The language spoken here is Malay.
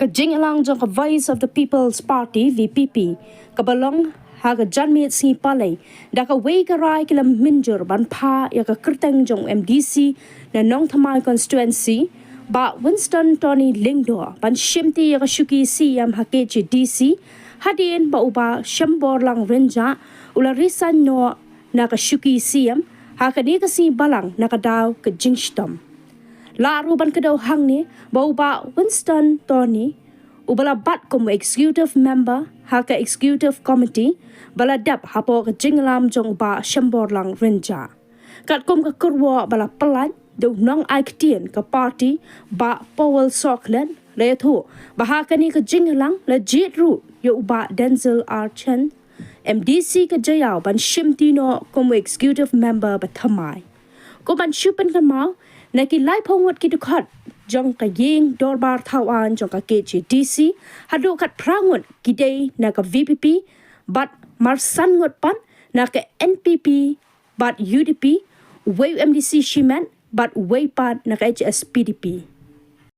ka jing alang jong ka Voice of the People's Party VPP ka balong ha ka janmit si palay da ka wei ka rai kila minjur ban pha ya ka kerteng jong MDC na Nongthymmai constituency ba Winston Tony Lingdo ban shimti ya ka shuki CEM ha KHADC hadin ba uba shambor lang renja ula risan no na ka shuki CEM ha ka ni ka si balang na ka daw ka jingstom laru ban ka daw hang ni ba uba Winston Tony ubala bat como executive member ha ka executive committee bala dap hapo ka jinglam jong ba shambor lang renja kat kom ka kurwa bala pelan do nong ai ktien ka party ba Powell Soklen le thu ba ha ka ni ka jinglang la jied ru yo ba Denzel R Chen MDC ka jayaw ban shimti no como executive member ba thymmai ko ban shupen kan mau na ki lai phongot ki dukhat jong ka ying dorbar thawan jong ka KHADC hadu kat prangot ki dei na ka VPP but marsan ngot pan na ka NPP but UDP wei MDC shiman but wei pat na ka HSPDP